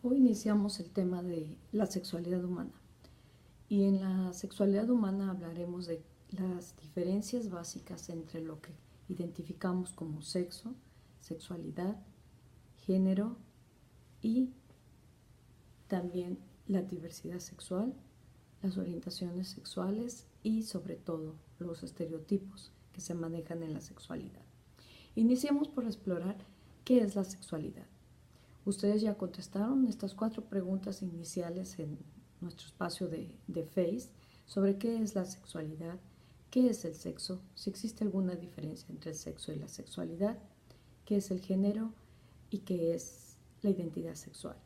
Hoy iniciamos el tema de la sexualidad humana y en la sexualidad humana hablaremos de las diferencias básicas entre lo que identificamos como sexo, sexualidad, género y también la diversidad sexual, las orientaciones sexuales y sobre todo los estereotipos que se manejan en la sexualidad. Iniciemos por explorar qué es la sexualidad. Ustedes ya contestaron estas 4 preguntas iniciales en nuestro espacio de Face sobre qué es la sexualidad, qué es el sexo, si existe alguna diferencia entre el sexo y la sexualidad, qué es el género y qué es la identidad sexual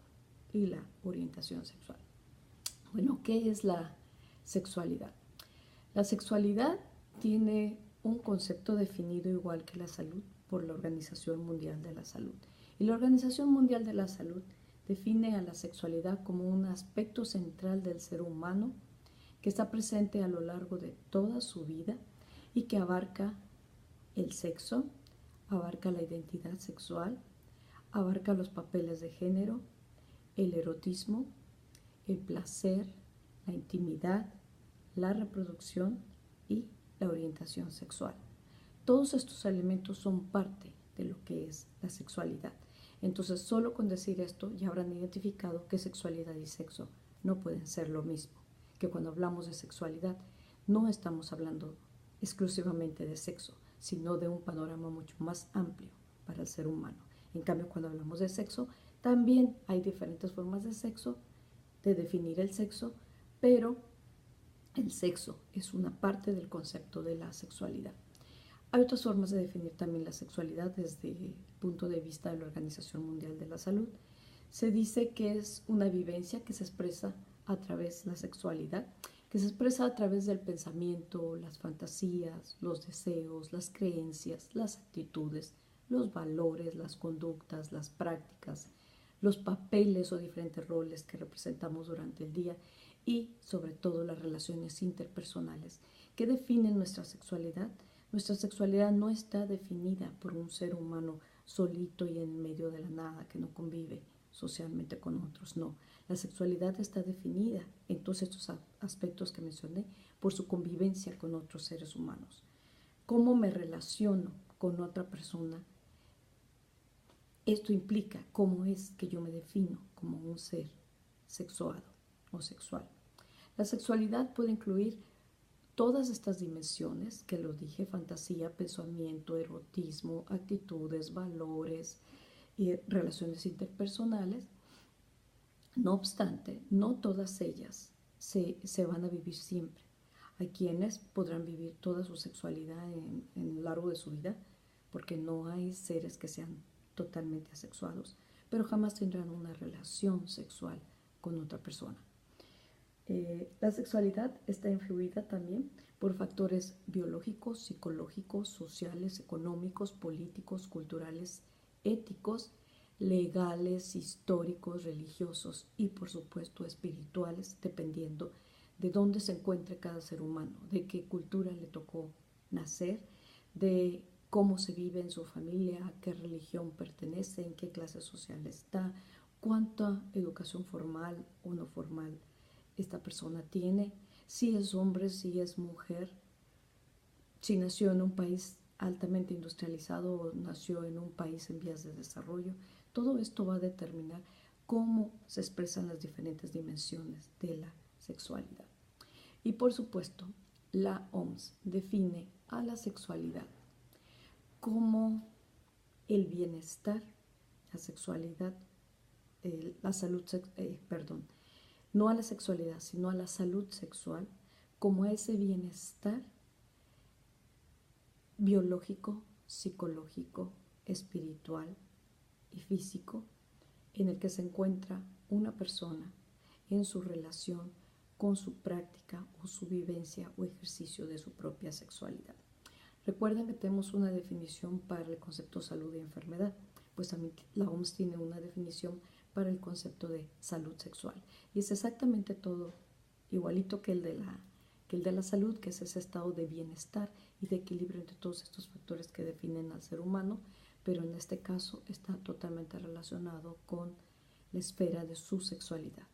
y la orientación sexual. Bueno, ¿qué es la sexualidad? La sexualidad tiene un concepto definido igual que la salud por la Organización Mundial de la Salud. Y la Organización Mundial de la Salud define a la sexualidad como un aspecto central del ser humano que está presente a lo largo de toda su vida y que abarca el sexo, abarca la identidad sexual, abarca los papeles de género, el erotismo, el placer, la intimidad, la reproducción y la orientación sexual. Todos estos elementos son parte de lo que es la sexualidad. Entonces, solo con decir esto ya habrán identificado que sexualidad y sexo no pueden ser lo mismo, que cuando hablamos de sexualidad no estamos hablando exclusivamente de sexo, sino de un panorama mucho más amplio para el ser humano. En cambio, cuando hablamos de sexo, también hay diferentes formas de sexo, de definir el sexo, pero el sexo es una parte del concepto de la sexualidad. Hay otras formas de definir también la sexualidad desde el punto de vista de la Organización Mundial de la Salud. Se dice que es una vivencia que se expresa a través de la sexualidad, que se expresa a través del pensamiento, las fantasías, los deseos, las creencias, las actitudes, los valores, las conductas, las prácticas, los papeles o diferentes roles que representamos durante el día y sobre todo las relaciones interpersonales que definen nuestra sexualidad. Nuestra sexualidad no está definida por un ser humano solito y en medio de la nada que no convive socialmente con otros, no. La sexualidad está definida en todos estos aspectos que mencioné por su convivencia con otros seres humanos. ¿Cómo me relaciono con otra persona? Esto implica cómo es que yo me defino como un ser sexuado o sexual. La sexualidad puede incluir todas estas dimensiones que lo dije: fantasía, pensamiento, erotismo, actitudes, valores y relaciones interpersonales. No obstante, no todas ellas se van a vivir siempre. Hay quienes podrán vivir toda su sexualidad en lo largo de su vida, porque no hay seres que sean totalmente asexuados, pero jamás tendrán una relación sexual con otra persona. La sexualidad está influida también por factores biológicos, psicológicos, sociales, económicos, políticos, culturales, éticos, legales, históricos, religiosos y por supuesto espirituales, dependiendo de dónde se encuentre cada ser humano, de qué cultura le tocó nacer, de cómo se vive en su familia, a qué religión pertenece, en qué clase social está, cuánta educación formal o no formal esta persona tiene, si es hombre, si es mujer, si nació en un país altamente industrializado o nació en un país en vías de desarrollo. Todo esto va a determinar cómo se expresan las diferentes dimensiones de la sexualidad. Y por supuesto, la OMS define a la sexualidad como el bienestar, la sexualidad, la salud, no a la sexualidad, sino a la salud sexual, como ese bienestar biológico, psicológico, espiritual y físico en el que se encuentra una persona en su relación con su práctica o su vivencia o ejercicio de su propia sexualidad. Recuerden que tenemos una definición para el concepto salud y enfermedad, pues también la OMS tiene una definición para el concepto de salud sexual. Y es exactamente todo igualito que el de la salud, que es ese estado de bienestar y de equilibrio entre todos estos factores que definen al ser humano, pero en este caso está totalmente relacionado con la esfera de su sexualidad.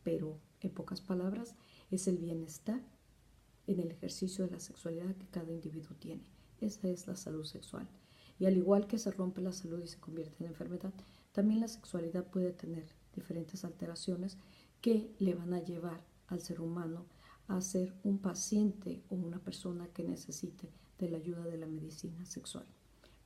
Pero, en pocas palabras, es el bienestar en el ejercicio de la sexualidad que cada individuo tiene. Esa es la salud sexual. Y al igual que se rompe la salud y se convierte en enfermedad, también la sexualidad puede tener diferentes alteraciones que le van a llevar al ser humano a ser un paciente o una persona que necesite de la ayuda de la medicina sexual.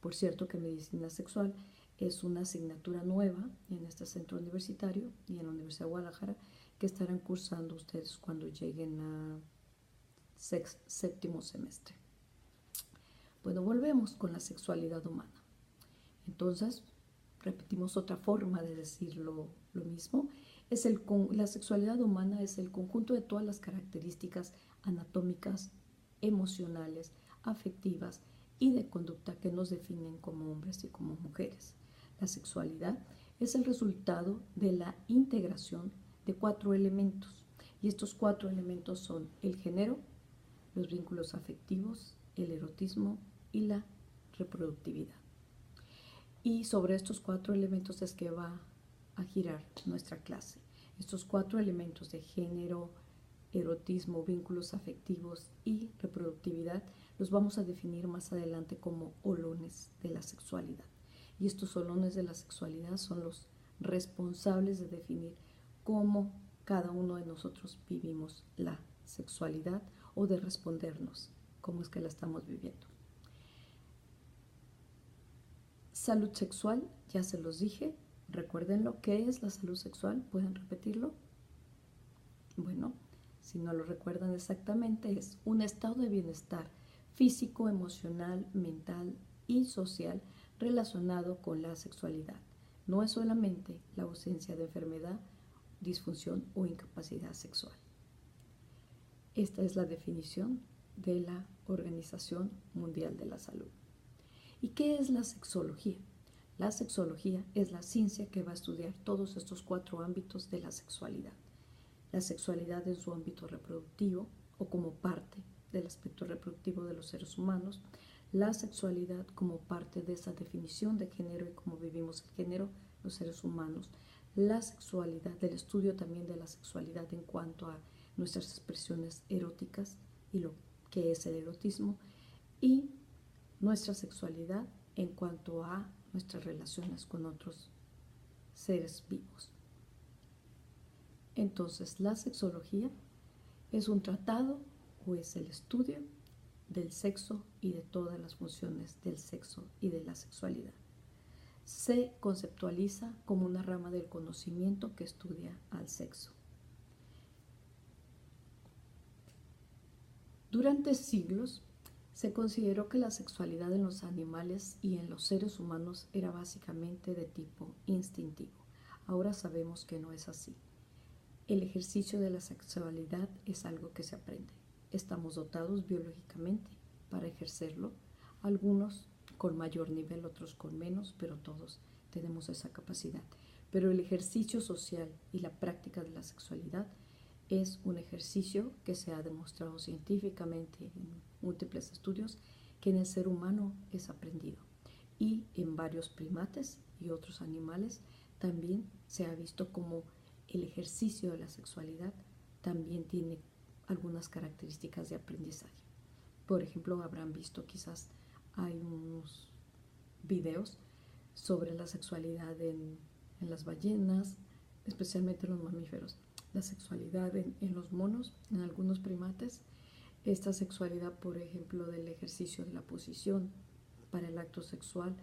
Por cierto que medicina sexual es una asignatura nueva en este centro universitario y en la Universidad de Guadalajara que estarán cursando ustedes cuando lleguen a séptimo semestre. Bueno, volvemos con la sexualidad humana. Entonces, repetimos otra forma de decir lo mismo. La sexualidad humana es el conjunto de todas las características anatómicas, emocionales, afectivas y de conducta que nos definen como hombres y como mujeres. La sexualidad es el resultado de la integración de 4 elementos. Y estos 4 elementos son el género, los vínculos afectivos, el erotismo y la reproductividad. Y sobre estos 4 elementos es que va a girar nuestra clase. Estos 4 elementos de género, erotismo, vínculos afectivos y reproductividad los vamos a definir más adelante como olones de la sexualidad. Y estos olones de la sexualidad son los responsables de definir cómo cada uno de nosotros vivimos la sexualidad o de respondernos cómo es que la estamos viviendo. Salud sexual, ya se los dije. Recuérdenlo. ¿Qué es la salud sexual? ¿Pueden repetirlo? Bueno, si no lo recuerdan exactamente, es un estado de bienestar físico, emocional, mental y social relacionado con la sexualidad. No es solamente la ausencia de enfermedad, disfunción o incapacidad sexual. Esta es la definición de la Organización Mundial de la Salud. ¿Y qué es la sexología? La sexología es la ciencia que va a estudiar todos estos 4 ámbitos de la sexualidad. La sexualidad en su ámbito reproductivo o como parte del aspecto reproductivo de los seres humanos, la sexualidad como parte de esa definición de género y cómo vivimos el género los seres humanos, la sexualidad, del estudio también de la sexualidad en cuanto a nuestras expresiones eróticas y lo que es el erotismo, y nuestra sexualidad en cuanto a nuestras relaciones con otros seres vivos. Entonces, la sexología es un tratado o es el estudio del sexo y de todas las funciones del sexo y de la sexualidad. Se conceptualiza como una rama del conocimiento que estudia al sexo. Durante siglos se consideró que la sexualidad en los animales y en los seres humanos era básicamente de tipo instintivo. Ahora sabemos que no es así. El ejercicio de la sexualidad es algo que se aprende. Estamos dotados biológicamente para ejercerlo, algunos con mayor nivel, otros con menos, pero todos tenemos esa capacidad. Pero el ejercicio social y la práctica de la sexualidad es un ejercicio que se ha demostrado científicamente en múltiples estudios que en el ser humano es aprendido. Y en varios primates y otros animales también se ha visto como el ejercicio de la sexualidad también tiene algunas características de aprendizaje. Por ejemplo, habrán visto quizás hay unos videos sobre la sexualidad en las ballenas, especialmente en los mamíferos, la sexualidad en los monos, en algunos primates, esta sexualidad, por ejemplo, del ejercicio de la posición para el acto sexual,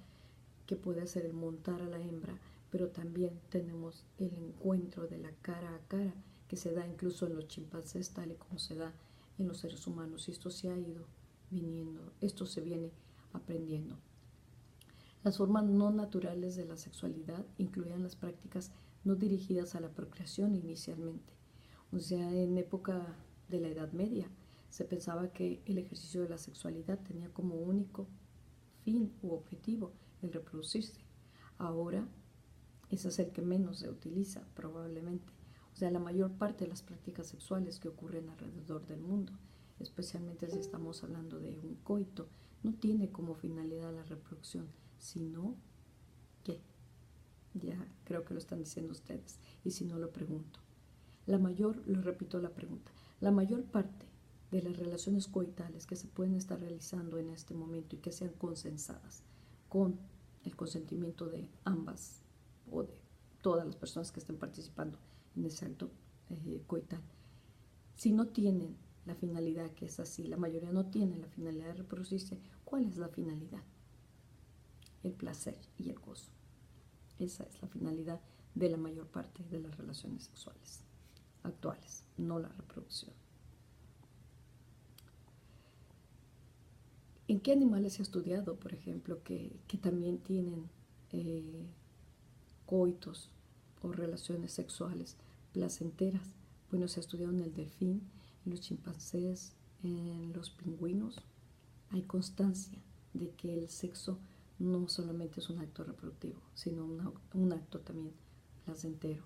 que puede ser el montar a la hembra, pero también tenemos el encuentro de la cara a cara, que se da incluso en los chimpancés, tal y como se da en los seres humanos, y esto se ha ido viniendo, esto se viene aprendiendo. Las formas no naturales de la sexualidad incluían las prácticas no dirigidas a la procreación inicialmente. O sea, en época de la Edad Media se pensaba que el ejercicio de la sexualidad tenía como único fin u objetivo el reproducirse. Ahora ese es el que menos se utiliza probablemente. O sea, la mayor parte de las prácticas sexuales que ocurren alrededor del mundo, especialmente si estamos hablando de un coito, no tiene como finalidad la reproducción, sino ¿qué? Ya creo que lo están diciendo ustedes. Y si no, lo pregunto. Lo repito la pregunta, la mayor parte de las relaciones coitales que se pueden estar realizando en este momento y que sean consensadas con el consentimiento de ambas o de todas las personas que estén participando en ese acto coital, si no tienen la finalidad, que es así, la mayoría no tiene la finalidad de reproducirse, ¿cuál es la finalidad? El placer y el gozo. Esa es la finalidad de la mayor parte de las relaciones sexuales actuales, no la reproducción. ¿En qué animales se ha estudiado, por ejemplo, que también tienen coitos o relaciones sexuales placenteras? Bueno, se ha estudiado en el delfín, en los chimpancés, en los pingüinos. Hay constancia de que el sexo no solamente es un acto reproductivo, sino un acto también placentero.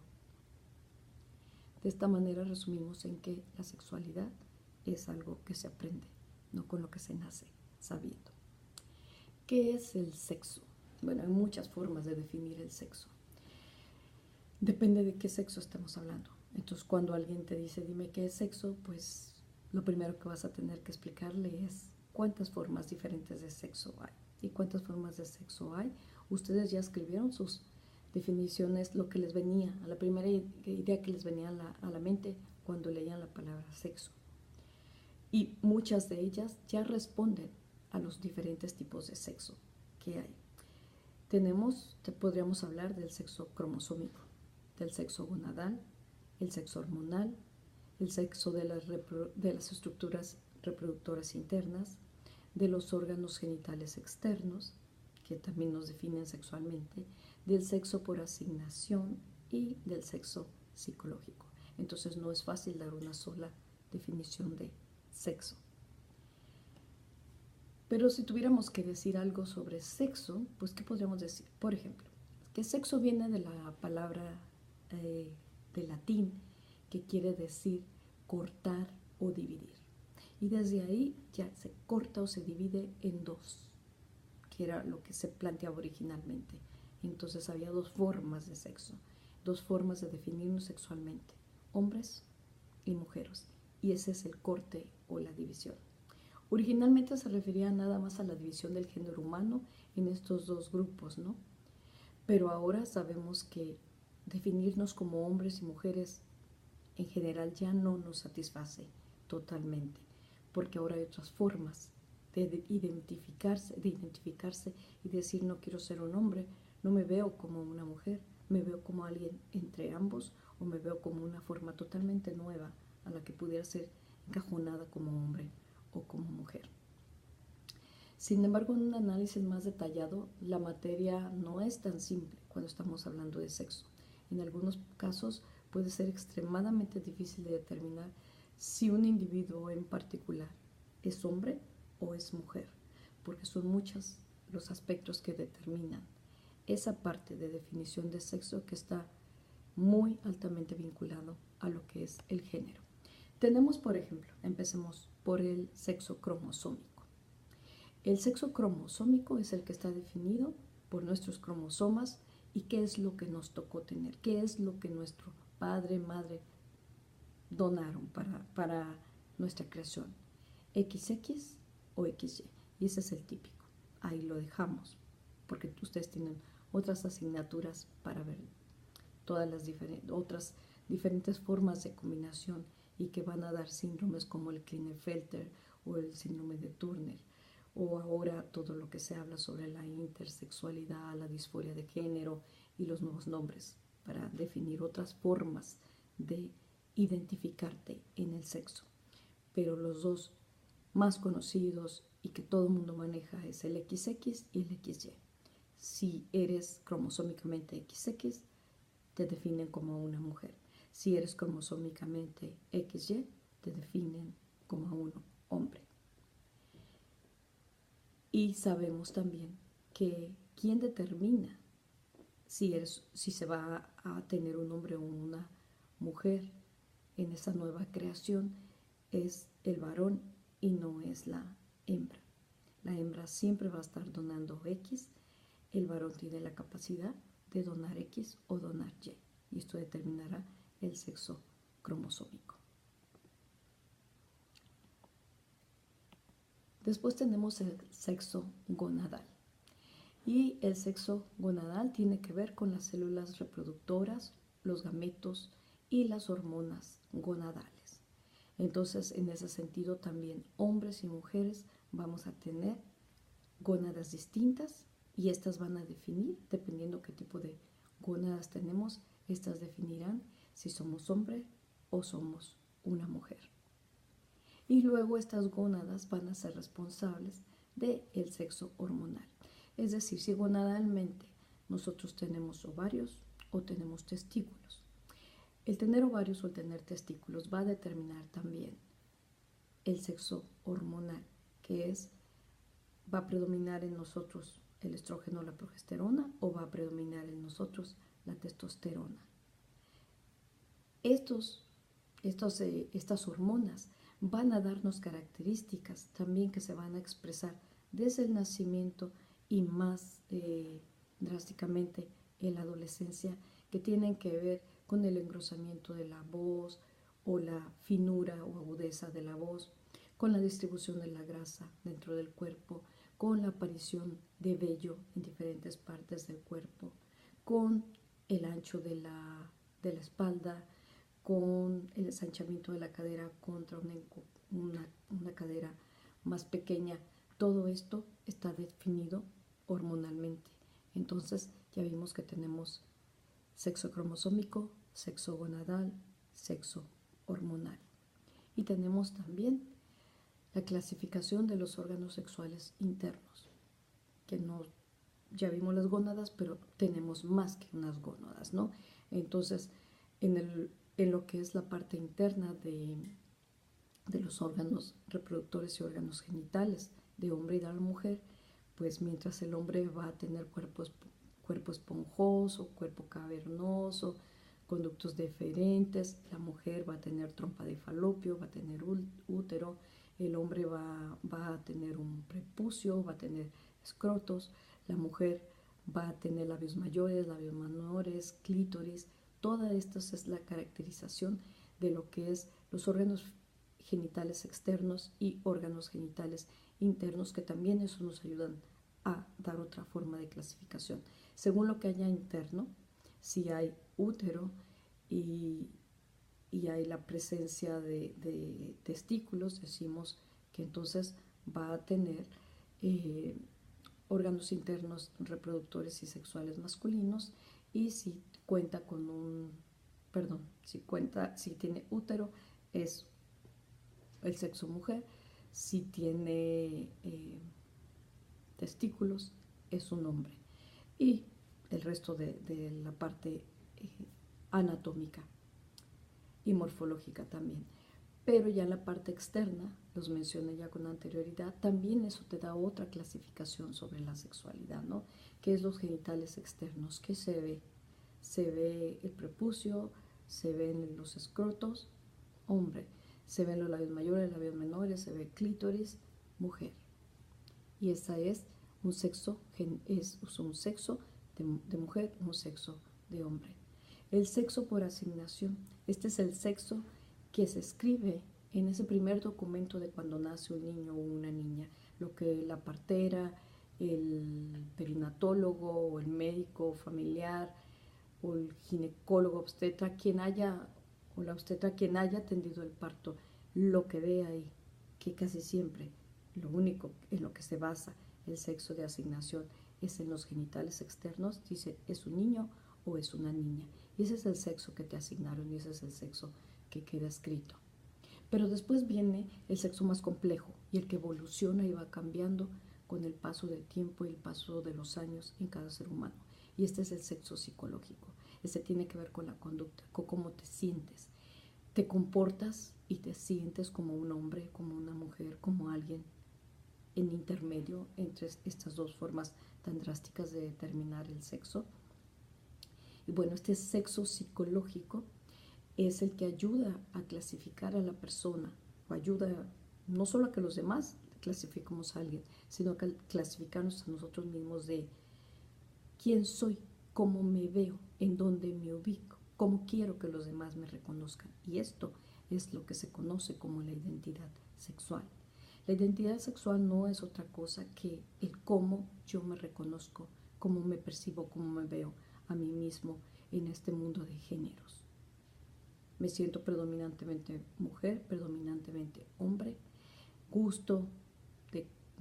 De esta manera resumimos en que la sexualidad es algo que se aprende, no con lo que se nace sabiendo. ¿Qué es el sexo? Bueno, hay muchas formas de definir el sexo. Depende de qué sexo estemos hablando. Entonces, cuando alguien te dice, dime qué es sexo, pues lo primero que vas a tener que explicarle es cuántas formas diferentes de sexo hay. ¿Y cuántas formas de sexo hay? Ustedes ya escribieron sus definiciones, lo que les venía, a la primera idea que les venía a la mente cuando leían la palabra sexo. Y muchas de ellas ya responden a los diferentes tipos de sexo que hay. Podríamos hablar del sexo cromosómico, del sexo gonadal, el sexo hormonal, el sexo de las estructuras reproductoras internas, de los órganos genitales externos, que también nos definen sexualmente, del sexo por asignación y del sexo psicológico. Entonces no es fácil dar una sola definición de sexo. Pero si tuviéramos que decir algo sobre sexo, pues ¿qué podríamos decir? Por ejemplo, que sexo viene de la palabra de latín que quiere decir cortar o dividir. Y desde ahí ya se corta o se divide en dos, que era lo que se planteaba originalmente. Entonces había dos formas de sexo, dos formas de definirnos sexualmente, hombres y mujeres. Y ese es el corte o la división. Originalmente se refería nada más a la división del género humano en estos dos grupos, ¿no? Pero ahora sabemos que definirnos como hombres y mujeres en general ya no nos satisface totalmente, porque ahora hay otras formas de identificarse y decir no quiero ser un hombre, no me veo como una mujer, me veo como alguien entre ambos o me veo como una forma totalmente nueva a la que pudiera ser encajonada como hombre o como mujer. Sin embargo, en un análisis más detallado, la materia no es tan simple cuando estamos hablando de sexo. En algunos casos puede ser extremadamente difícil de determinar si un individuo en particular es hombre o es mujer, porque son muchos los aspectos que determinan esa parte de definición de sexo que está muy altamente vinculado a lo que es el género. Tenemos, por ejemplo, empecemos por el sexo cromosómico. El sexo cromosómico es el que está definido por nuestros cromosomas y qué es lo que nos tocó tener, qué es lo que nuestro padre, madre donaron para nuestra creación, XX o XY, y ese es el típico. Ahí lo dejamos, porque ustedes tienen otras asignaturas para ver todas las otras diferentes formas de combinación y que van a dar síndromes como el Klinefelter o el síndrome de Turner, o ahora todo lo que se habla sobre la intersexualidad, la disforia de género y los nuevos nombres para definir otras formas de identificarte en el sexo. Pero los dos más conocidos y que todo el mundo maneja es el XX y el XY. Si eres cromosómicamente XX, te definen como una mujer. Si eres cromosómicamente XY, te definen como un hombre. Y sabemos también que quien determina si se va a tener un hombre o una mujer en esa nueva creación es el varón y no es la hembra. La hembra siempre va a estar donando X, el varón tiene la capacidad de donar X o donar Y. Y esto determinará el sexo cromosómico. Después tenemos el sexo gonadal. Y el sexo gonadal tiene que ver con las células reproductoras, los gametos y las hormonas gonadales. Entonces, en ese sentido, también hombres y mujeres vamos a tener gónadas distintas y estas van a definir, dependiendo qué tipo de gónadas tenemos, estas definirán si somos hombre o somos una mujer. Y luego estas gónadas van a ser responsables del sexo hormonal. Es decir, si gonadalmente nosotros tenemos ovarios o tenemos testículos. El tener ovarios o el tener testículos va a determinar también el sexo hormonal, que es, va a predominar en nosotros el estrógeno o la progesterona o va a predominar en nosotros la testosterona. Estas hormonas van a darnos características también que se van a expresar desde el nacimiento y más drásticamente en la adolescencia, que tienen que ver con el engrosamiento de la voz o la finura o agudeza de la voz, con la distribución de la grasa dentro del cuerpo, con la aparición de vello en diferentes partes del cuerpo, con el ancho de la espalda, con el ensanchamiento de la cadera contra una cadera más pequeña. Todo esto está definido hormonalmente. Entonces ya vimos que tenemos sexo cromosómico, sexo gonadal, sexo hormonal. Y tenemos también la clasificación de los órganos sexuales internos, que no, ya vimos las gónadas, pero tenemos más que unas gónadas, ¿no? Entonces, en lo que es la parte interna de los órganos reproductores y órganos genitales de hombre y de la mujer, pues mientras el hombre va a tener cuerpo esponjoso, cuerpo cavernoso, conductos deferentes, la mujer va a tener trompa de falopio, va a tener útero, el hombre va a tener un prepucio, va a tener escrotos, la mujer va a tener labios mayores, labios menores, clítoris. Toda esta es la caracterización de lo que es los órganos genitales externos y órganos genitales internos, que también eso nos ayudan a dar otra forma de clasificación. Según lo que haya interno, si hay útero y hay la presencia de testículos, decimos que entonces va a tener órganos internos reproductores y sexuales masculinos, y si cuenta con si tiene útero es el sexo mujer, si tiene testículos es un hombre, y el resto de la parte anatómica y morfológica también. Pero ya la parte externa, los mencioné ya con anterioridad, también eso te da otra clasificación sobre la sexualidad, ¿no? ¿Qué es los genitales externos? ¿Qué se ve? Se ve el prepucio, se ven los escrotos, hombre, se ven los labios mayores, labios menores, se ve clítoris, mujer. Y esa es un sexo de mujer, un sexo de hombre. El sexo por asignación, este es el sexo que se escribe en ese primer documento de cuando nace un niño o una niña, lo que la partera, el perinatólogo o el médico familiar o el ginecólogo obstetra, o la obstetra quien haya atendido el parto, lo que ve ahí, que casi siempre lo único en lo que se basa el sexo de asignación es en los genitales externos, dice es un niño o es una niña. Y ese es el sexo que te asignaron y ese es el sexo que queda escrito. Pero después viene el sexo más complejo y el que evoluciona y va cambiando con el paso del tiempo y el paso de los años en cada ser humano. Y este es el sexo psicológico. Este tiene que ver con la conducta, con cómo te sientes. Te comportas y te sientes como un hombre, como una mujer, como alguien en intermedio entre estas dos formas tan drásticas de determinar el sexo. Y bueno, este sexo psicológico es el que ayuda a clasificar a la persona, o ayuda no solo a que los demás clasifiquemos a alguien, sino a clasificarnos a nosotros mismos de quién soy cómo me veo, en dónde me ubico, cómo quiero que los demás me reconozcan. Y esto es lo que se conoce como la identidad sexual. La identidad sexual no es otra cosa que el cómo yo me reconozco, cómo me percibo, cómo me veo a mí mismo en este mundo de géneros. Me siento predominantemente mujer, predominantemente hombre, gusto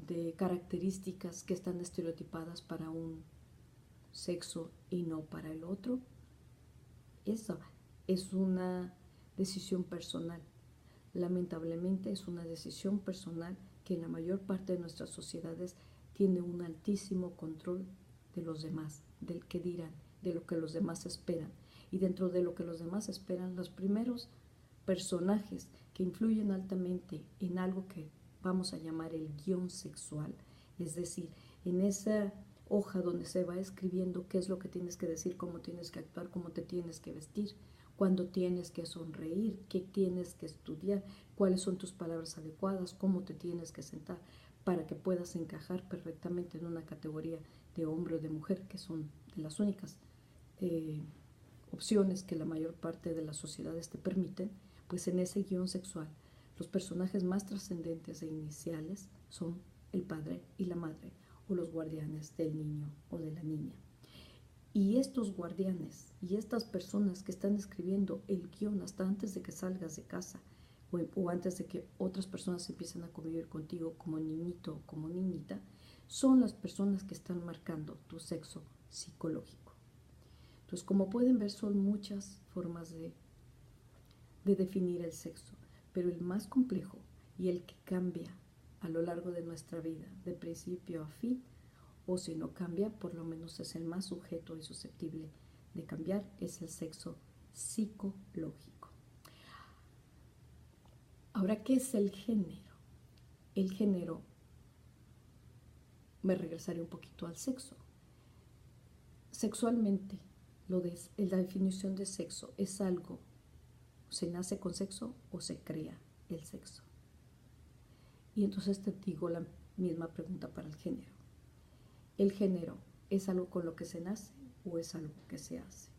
de características que están estereotipadas para un sexo y no para el otro. Eso es una decisión personal. Lamentablemente es una decisión personal que en la mayor parte de nuestras sociedades tiene un altísimo control de los demás, del que dirán, de lo que los demás esperan. Y dentro de lo que los demás esperan, los primeros personajes que influyen altamente en algo que vamos a llamar el guión sexual, es decir, en esa hoja donde se va escribiendo qué es lo que tienes que decir, cómo tienes que actuar, cómo te tienes que vestir, cuándo tienes que sonreír, qué tienes que estudiar, cuáles son tus palabras adecuadas, cómo te tienes que sentar para que puedas encajar perfectamente en una categoría de hombre o de mujer, que son de las únicas opciones que la mayor parte de las sociedades te permiten. Pues en ese guión sexual los personajes más trascendentes e iniciales son el padre y la madre, o los guardianes del niño o de la niña. Y estos guardianes y estas personas que están escribiendo el guión hasta antes de que salgas de casa o antes de que otras personas empiecen a convivir contigo como niñito o como niñita, son las personas que están marcando tu sexo psicológico. Entonces, como pueden ver, son muchas formas de definir el sexo, pero el más complejo y el que cambia a lo largo de nuestra vida, de principio a fin, o si no cambia, por lo menos es el más sujeto y susceptible de cambiar, es el sexo psicológico. Ahora, ¿qué es el género? El género, me regresaré un poquito al sexo. Sexualmente, la definición de sexo es algo, se nace con sexo o se crea el sexo. Y entonces te digo la misma pregunta para el género. ¿El género es algo con lo que se nace o es algo que se hace?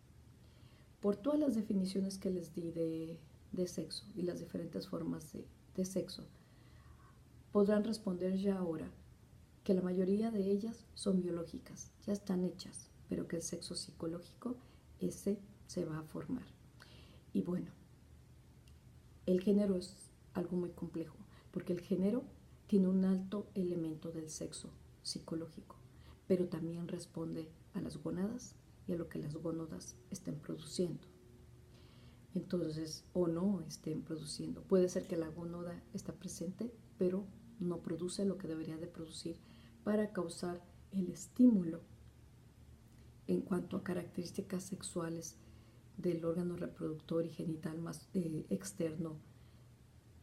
Por todas las definiciones que les di de sexo y las diferentes formas de sexo, podrán responder ya ahora que la mayoría de ellas son biológicas, ya están hechas, pero que el sexo psicológico, ese se va a formar. Y bueno, el género es algo muy complejo, porque el género tiene un alto elemento del sexo psicológico, pero también responde a las gónadas y a lo que las gónadas estén produciendo. Entonces, o no estén produciendo. Puede ser que la gónada está presente, pero no produce lo que debería de producir para causar el estímulo en cuanto a características sexuales del órgano reproductor y genital más externo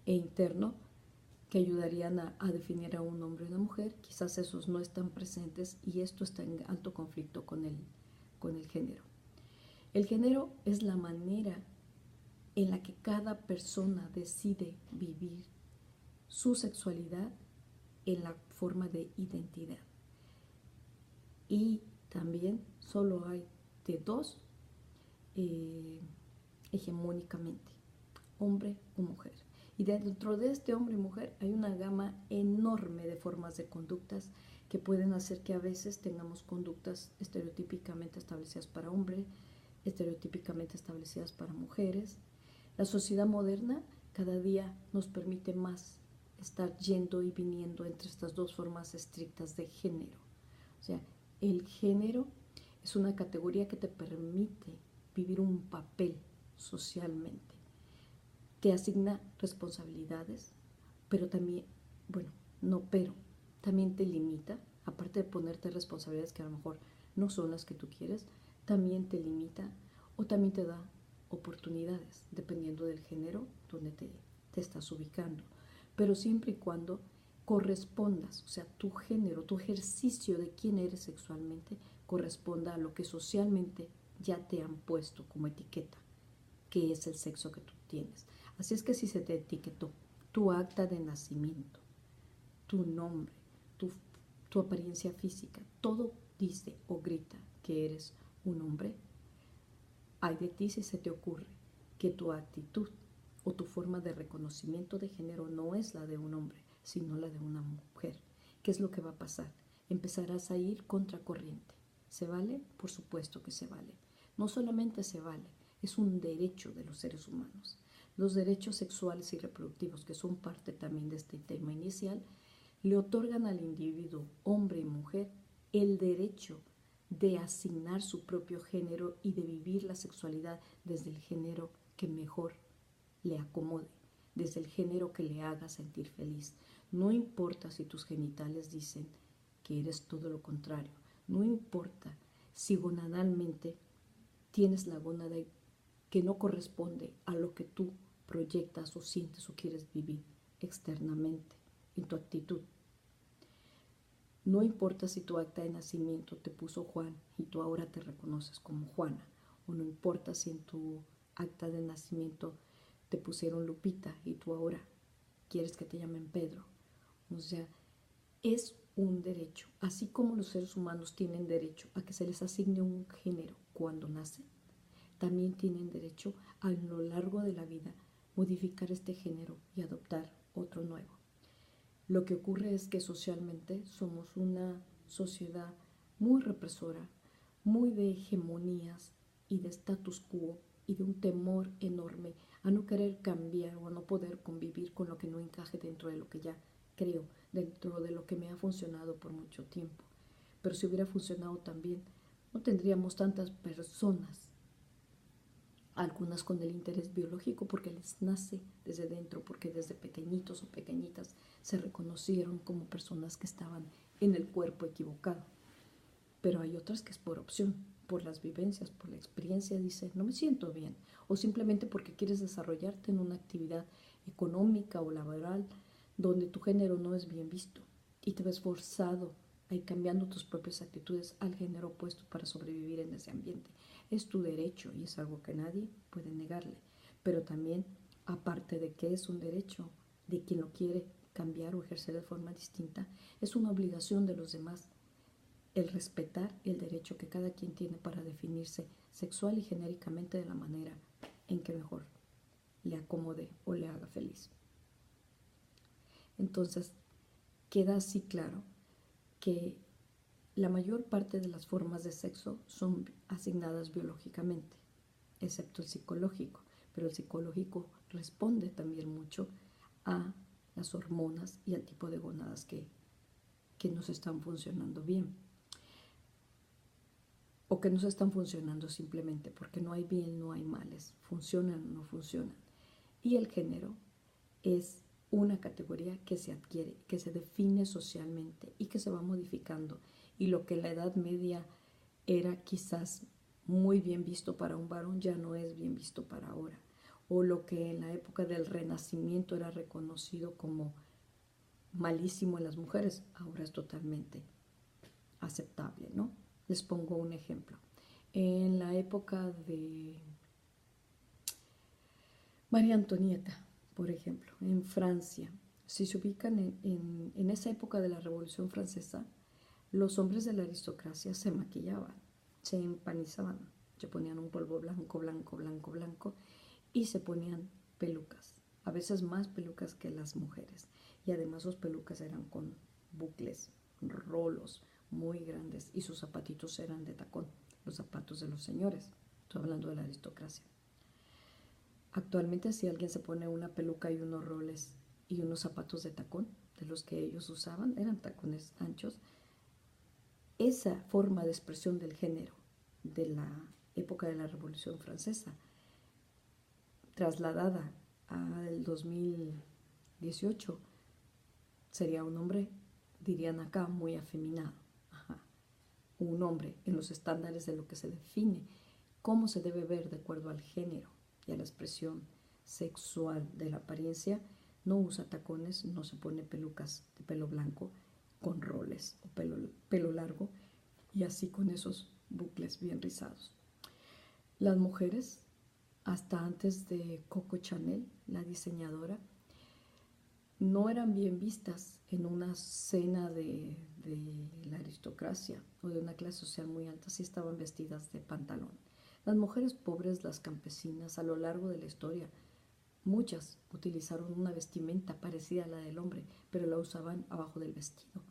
e interno, que ayudarían a definir a un hombre y una mujer. Quizás esos no están presentes y esto está en alto conflicto con el género. El género es la manera en la que cada persona decide vivir su sexualidad en la forma de identidad. Y también solo hay de dos hegemónicamente, hombre o mujer. Y dentro de este hombre y mujer hay una gama enorme de formas de conductas que pueden hacer que a veces tengamos conductas estereotípicamente establecidas para hombres, estereotípicamente establecidas para mujeres. La sociedad moderna cada día nos permite más estar yendo y viniendo entre estas dos formas estrictas de género. O sea, el género es una categoría que te permite vivir un papel socialmente. Te asigna responsabilidades, pero también, también te limita, aparte de ponerte responsabilidades que a lo mejor no son las que tú quieres, también te limita o también te da oportunidades, dependiendo del género donde te estás ubicando. Pero siempre y cuando correspondas, o sea, tu género, tu ejercicio de quién eres sexualmente, corresponda a lo que socialmente ya te han puesto como etiqueta, que es el sexo que tú tienes. Así es que si se te etiquetó tu acta de nacimiento, tu nombre, tu apariencia física, todo dice o grita que eres un hombre, ay de ti si se te ocurre que tu actitud o tu forma de reconocimiento de género no es la de un hombre, sino la de una mujer. ¿Qué es lo que va a pasar? Empezarás a ir contracorriente. ¿Se vale? Por supuesto que se vale. No solamente se vale, es un derecho de los seres humanos. Los derechos sexuales y reproductivos, que son parte también de este tema inicial, le otorgan al individuo, hombre y mujer, el derecho de asignar su propio género y de vivir la sexualidad desde el género que mejor le acomode, desde el género que le haga sentir feliz. No importa si tus genitales dicen que eres todo lo contrario. No importa si gonadalmente tienes la gónada que no corresponde a lo que tú proyectas o sientes o quieres vivir externamente en tu actitud. No importa si tu acta de nacimiento te puso Juan y tú ahora te reconoces como Juana, o no importa si en tu acta de nacimiento te pusieron Lupita y tú ahora quieres que te llamen Pedro. O sea, es un derecho, así como los seres humanos tienen derecho a que se les asigne un género cuando nacen, también tienen derecho a lo largo de la vida modificar este género y adoptar otro nuevo. Lo que ocurre es que socialmente somos una sociedad muy represora, muy de hegemonías y de status quo y de un temor enorme a no querer cambiar o a no poder convivir con lo que no encaje dentro de lo que ya creo, dentro de lo que me ha funcionado por mucho tiempo. Pero si hubiera funcionado también, no tendríamos tantas personas, algunas con el interés biológico porque les nace desde dentro, porque desde pequeñitos o pequeñitas se reconocieron como personas que estaban en el cuerpo equivocado. Pero hay otras que es por opción, por las vivencias, por la experiencia, dice, no me siento bien, o simplemente porque quieres desarrollarte en una actividad económica o laboral donde tu género no es bien visto y te ves forzado a ir cambiando tus propias actitudes al género opuesto para sobrevivir en ese ambiente. Es tu derecho y es algo que nadie puede negarle, pero también, aparte de que es un derecho de quien lo quiere cambiar o ejercer de forma distinta, es una obligación de los demás el respetar el derecho que cada quien tiene para definirse sexual y genéricamente de la manera en que mejor le acomode o le haga feliz. Entonces, queda así claro que la mayor parte de las formas de sexo son asignadas biológicamente, excepto el psicológico, pero el psicológico responde también mucho a las hormonas y al tipo de gónadas que nos están funcionando bien o que no están funcionando simplemente porque no hay bien, no hay males, funcionan o no funcionan. Y el género es una categoría que se adquiere, que se define socialmente y que se va modificando. Y lo que en la Edad Media era quizás muy bien visto para un varón ya no es bien visto para ahora. O lo que en la época del Renacimiento era reconocido como malísimo en las mujeres, ahora es totalmente aceptable, ¿no? Les pongo un ejemplo. En la época de María Antonieta, por ejemplo, en Francia, si se ubican en esa época de la Revolución Francesa, los hombres de la aristocracia se maquillaban, se empanizaban, se ponían un polvo blanco, blanco, blanco, blanco y se ponían pelucas, a veces más pelucas que las mujeres. Y además sus pelucas eran con bucles, rolos muy grandes y sus zapatitos eran de tacón, los zapatos de los señores. Estoy hablando de la aristocracia. Actualmente si alguien se pone una peluca y unos roles y unos zapatos de tacón, de los que ellos usaban, eran tacones anchos, esa forma de expresión del género de la época de la Revolución Francesa, trasladada al 2018, sería un hombre, dirían acá, muy afeminado. Ajá. Un hombre en los estándares de lo que se define, cómo se debe ver de acuerdo al género y a la expresión sexual de la apariencia, no usa tacones, no se pone pelucas de pelo blanco con roles o pelo largo y así con esos bucles bien rizados. Las mujeres, hasta antes de Coco Chanel, la diseñadora, no eran bien vistas en una cena de la aristocracia o de una clase social muy alta, si estaban vestidas de pantalón. Las mujeres pobres, las campesinas, a lo largo de la historia, muchas utilizaron una vestimenta parecida a la del hombre, pero la usaban abajo del vestido,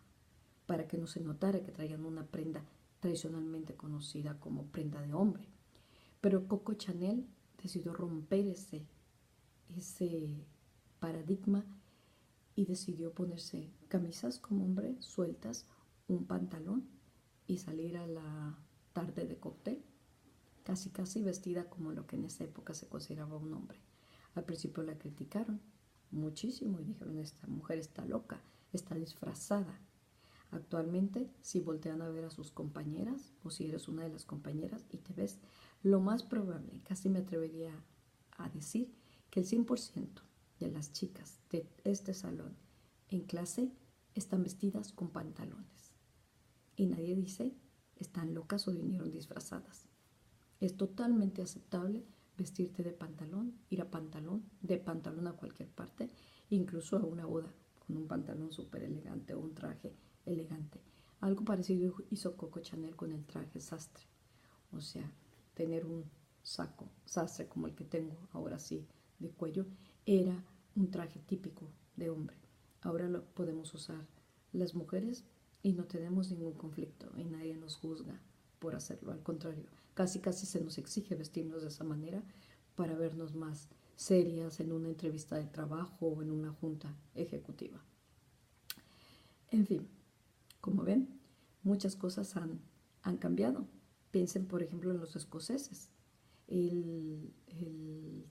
para que no se notara que traían una prenda tradicionalmente conocida como prenda de hombre. Pero Coco Chanel decidió romper ese paradigma y decidió ponerse camisas como hombre sueltas, un pantalón y salir a la tarde de cóctel, casi vestida como lo que en esa época se consideraba un hombre. Al principio la criticaron muchísimo y dijeron, esta mujer está loca, está disfrazada. Actualmente, si voltean a ver a sus compañeras o si eres una de las compañeras y te ves, lo más probable, casi me atrevería a decir, que el 100% de las chicas de este salón en clase están vestidas con pantalones. Y nadie dice, están locas o vinieron disfrazadas. Es totalmente aceptable vestirte de pantalón, ir a pantalón, de pantalón a cualquier parte, incluso a una boda con un pantalón súper elegante o un traje elegante. Algo parecido hizo Coco Chanel con el traje sastre. O sea, tener un saco sastre como el que tengo ahora sí de cuello era un traje típico de hombre. Ahora lo podemos usar las mujeres y no tenemos ningún conflicto y nadie nos juzga por hacerlo. Al contrario, casi se nos exige vestirnos de esa manera para vernos más serias en una entrevista de trabajo o en una junta ejecutiva. En fin, como ven, muchas cosas han cambiado. Piensen, por ejemplo, en los escoceses. El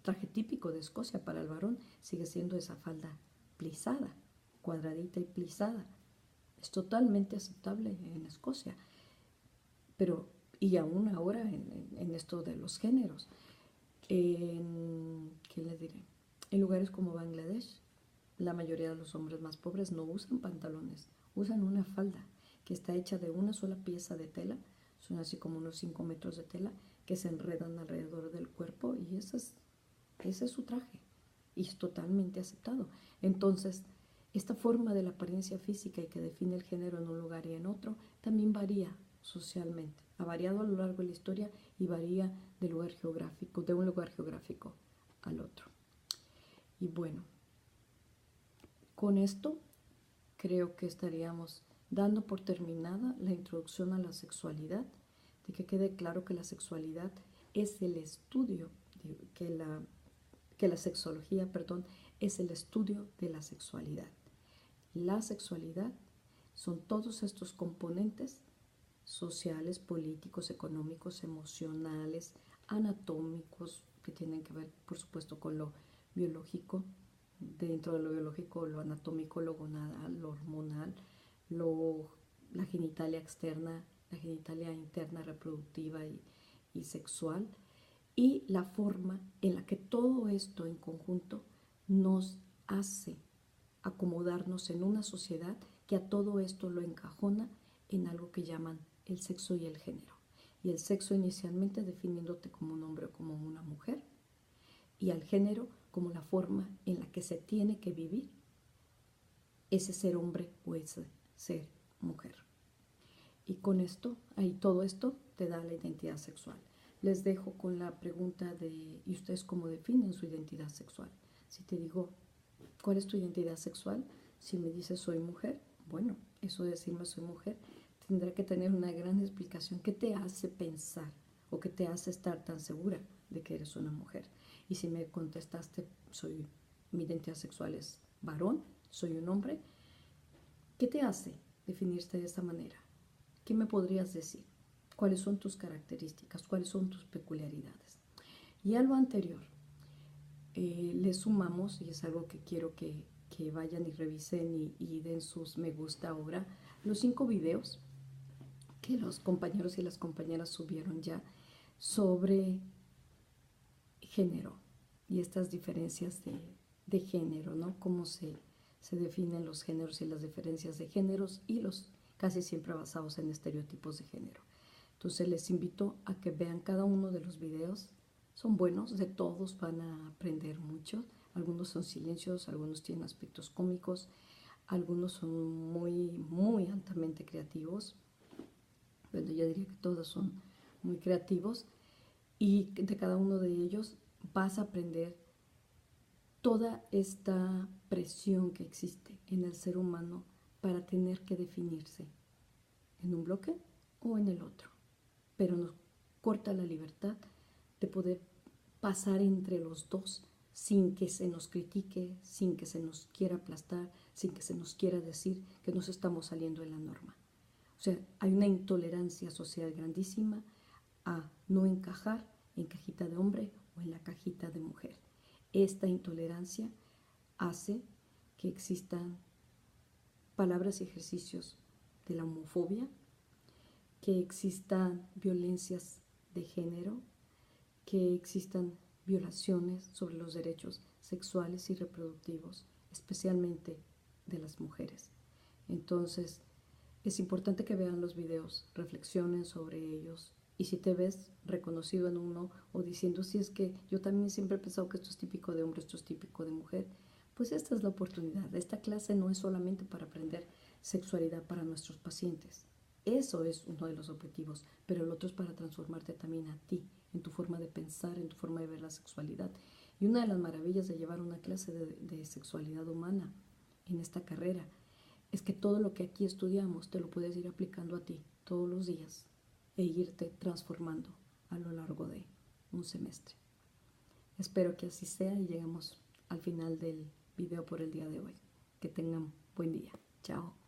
traje típico de Escocia para el varón sigue siendo esa falda plisada, cuadradita y plisada. Es totalmente aceptable en Escocia. Pero, y aún ahora en esto de los géneros, ¿qué les diré? En lugares como Bangladesh, la mayoría de los hombres más pobres no usan pantalones, usan una falda que está hecha de una sola pieza de tela, son así como unos 5 metros de tela que se enredan alrededor del cuerpo y ese es su traje y es totalmente aceptado. Entonces, esta forma de la apariencia física y que define el género en un lugar y en otro también varía socialmente. Ha variado a lo largo de la historia y varía de un lugar geográfico al otro. Y bueno, con esto creo que estaríamos dando por terminada la introducción a la sexualidad, de que quede claro que la sexualidad es el estudio, que la sexología, perdón, es el estudio de la sexualidad. La sexualidad son todos estos componentes sociales, políticos, económicos, emocionales, anatómicos, que tienen que ver, por supuesto, con lo biológico, dentro de lo biológico, lo anatómico, lo gonadal, lo hormonal, la genitalia externa, la genitalia interna reproductiva y sexual, y la forma en la que todo esto en conjunto nos hace acomodarnos en una sociedad que a todo esto lo encajona en algo que llaman el sexo y el género. Y el sexo inicialmente definiéndote como un hombre o como una mujer, y al género como la forma en la que se tiene que vivir ese ser hombre o ese ser mujer. Y con esto, ahí todo esto te da la identidad sexual. Les dejo con la pregunta de, ¿y ustedes cómo definen su identidad sexual? Si te digo, ¿cuál es tu identidad sexual? Si me dices soy mujer, bueno, eso de decirme soy mujer tendrá que tener una gran explicación. ¿Qué te hace pensar o qué te hace estar tan segura de que eres una mujer? Y si me contestaste, mi identidad sexual es varón, soy un hombre, ¿qué te hace definirte de esta manera? ¿Qué me podrías decir? ¿Cuáles son tus características? ¿Cuáles son tus peculiaridades? Y a lo anterior, le sumamos, y es algo que quiero que vayan y revisen y den sus me gusta ahora, los 5 videos que los compañeros y las compañeras subieron ya sobre género y estas diferencias de género, ¿no? Cómo se definen los géneros y las diferencias de géneros y los casi siempre basados en estereotipos de género. Entonces les invito a que vean cada uno de los videos son buenos, de todos van a aprender mucho. Algunos son silencios, algunos tienen aspectos cómicos, algunos son muy altamente creativos. Bueno, yo diría que todos son muy creativos y de cada uno de ellos vas a aprender toda esta presión que existe en el ser humano para tener que definirse en un bloque o en el otro, pero nos corta la libertad de poder pasar entre los dos sin que se nos critique, sin que se nos quiera aplastar, sin que se nos quiera decir que nos estamos saliendo de la norma. O sea, hay una intolerancia social grandísima a no encajar en cajita de hombre o en la cajita de mujer. Esta intolerancia hace que existan palabras y ejercicios de la homofobia, que existan violencias de género, que existan violaciones sobre los derechos sexuales y reproductivos, especialmente de las mujeres. Entonces, es importante que vean los videos, reflexionen sobre ellos, y si te ves reconocido en uno o diciendo, si es que yo también siempre he pensado que esto es típico de hombre, esto es típico de mujer, pues esta es la oportunidad. Esta clase no es solamente para aprender sexualidad para nuestros pacientes. Eso es uno de los objetivos, pero el otro es para transformarte también a ti, en tu forma de pensar, en tu forma de ver la sexualidad. Y una de las maravillas de llevar una clase de sexualidad humana en esta carrera es que todo lo que aquí estudiamos te lo puedes ir aplicando a ti todos los días e irte transformando a lo largo de un semestre. Espero que así sea y llegamos al final del video por el día de hoy. Que tengan buen día. Chao.